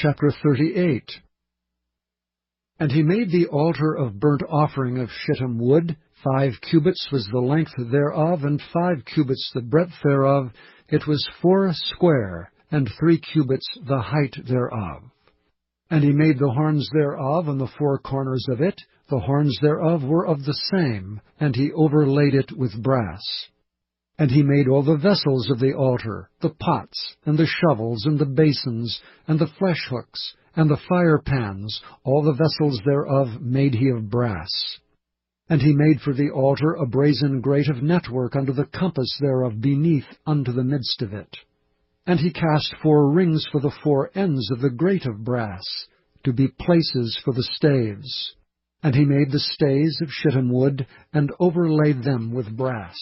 Chapter 38. And he made the altar of burnt offering of shittim wood. 5 cubits was the length thereof, and 5 cubits the breadth thereof. It was 4 square, and 3 cubits the height thereof. And he made the horns thereof on the 4 corners of it. The horns thereof were of the same, and he overlaid it with brass. And he made all the vessels of the altar, the pots, and the shovels, and the basins, and the flesh hooks, and the fire pans, all the vessels thereof made he of brass. And he made for the altar a brazen grate of network under the compass thereof beneath unto the midst of it. And he cast 4 rings for the 4 ends of the grate of brass, to be places for the staves. And he made the staves of shittim wood, and overlaid them with brass.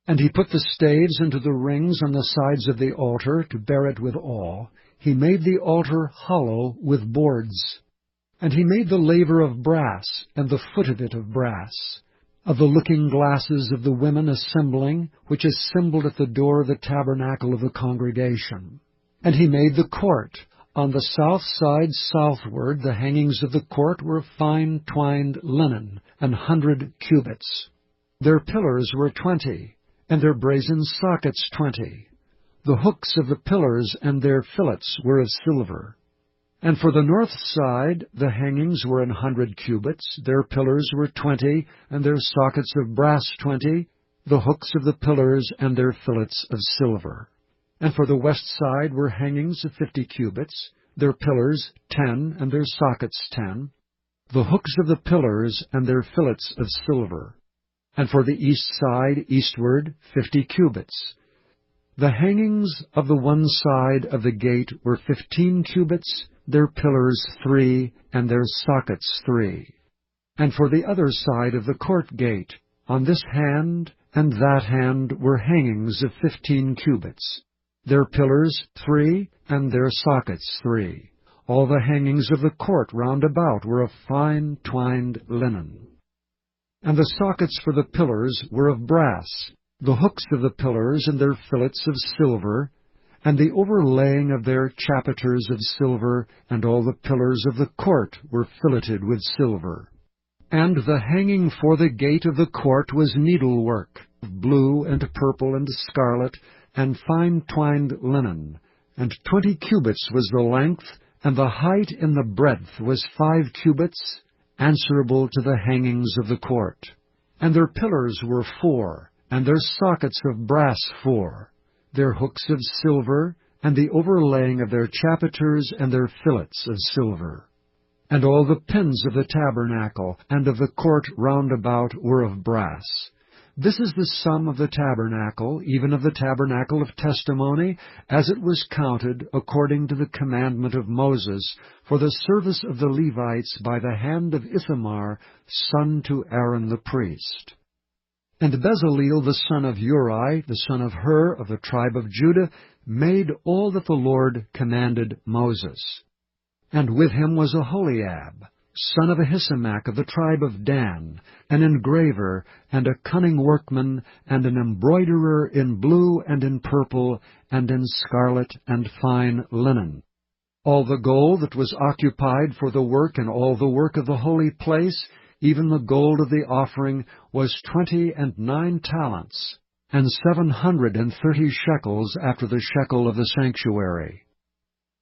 And he put the staves into the rings on the sides of the altar, to bear it withal. He made the altar hollow with boards. And he made the laver of brass, and the foot of it of brass, of the looking glasses of the women assembling, which assembled at the door of the tabernacle of the congregation. And he made the court. On the south side southward the hangings of the court were of fine twined linen, 100 cubits. Their pillars were 20, and their brazen sockets 20. The hooks of the pillars and their fillets were of silver. And for the north side the hangings were 100 cubits, their pillars were 20, and their sockets of brass 20, the hooks of the pillars and their fillets of silver. And for the west side were hangings of 50 cubits, their pillars 10, and their sockets 10, the hooks of the pillars and their fillets of silver. And for the east side eastward 50 cubits. The hangings of the one side of the gate were 15 cubits, their pillars 3, and their sockets 3. And for the other side of the court gate, on this hand and that hand were hangings of 15 cubits, their pillars 3, and their sockets 3. All the hangings of the court round about were of fine twined linen. And the sockets for the pillars were of brass, the hooks of the pillars and their fillets of silver, and the overlaying of their chapiters of silver, and all the pillars of the court were filleted with silver. And the hanging for the gate of the court was needlework, of blue and purple and scarlet, and fine twined linen, and 20 cubits was the length, and the height in the breadth was 5 cubits, answerable to the hangings of the court. And their pillars were 4, and their sockets of brass 4, their hooks of silver, and the overlaying of their chapiters and their fillets of silver. And all the pins of the tabernacle and of the court round about were of brass. This is the sum of the tabernacle, even of the tabernacle of testimony, as it was counted according to the commandment of Moses, for the service of the Levites by the hand of Ithamar, son to Aaron the priest. And Bezaleel the son of Uri, the son of Hur, of the tribe of Judah, made all that the Lord commanded Moses. And with him was Aholiab, son of Ahisamach of the tribe of Dan, an engraver, and a cunning workman, and an embroiderer in blue and in purple, and in scarlet and fine linen. All the gold that was occupied for the work and all the work of the holy place, even the gold of the offering, was 29 talents, and 730 shekels after the shekel of the sanctuary.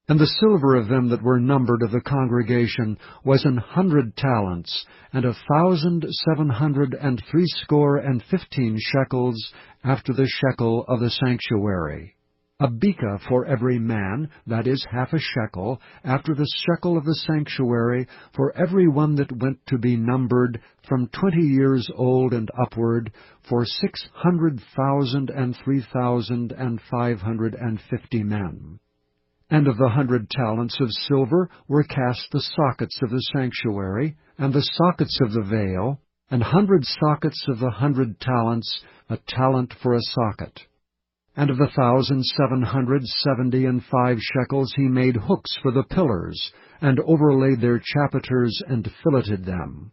And the silver of them that were numbered of the congregation was 100 talents, and 1,715 shekels after the shekel of the sanctuary. A beka for every man, that is half a shekel, after the shekel of the sanctuary, for every one that went to be numbered, from 20 years old and upward, for 600,000 and 3,550 men. And of the 100 talents of silver were cast the sockets of the sanctuary, and the sockets of the veil, and 100 sockets of the 100 talents, a talent for a socket. And of the 1,775 shekels he made hooks for the pillars, and overlaid their chapiters, and filleted them.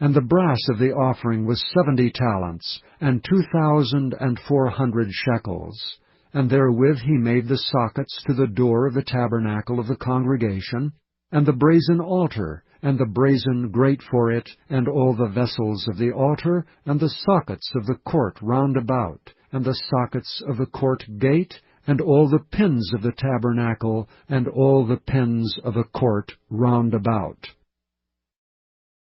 And the brass of the offering was 70 talents, and 2,400 shekels. and therewith he made the sockets to the door of the tabernacle of the congregation, and the brazen altar, and the brazen grate for it, and all the vessels of the altar, and the sockets of the court round about, and the sockets of the court gate, and all the pins of the tabernacle, and all the pins of the court round about.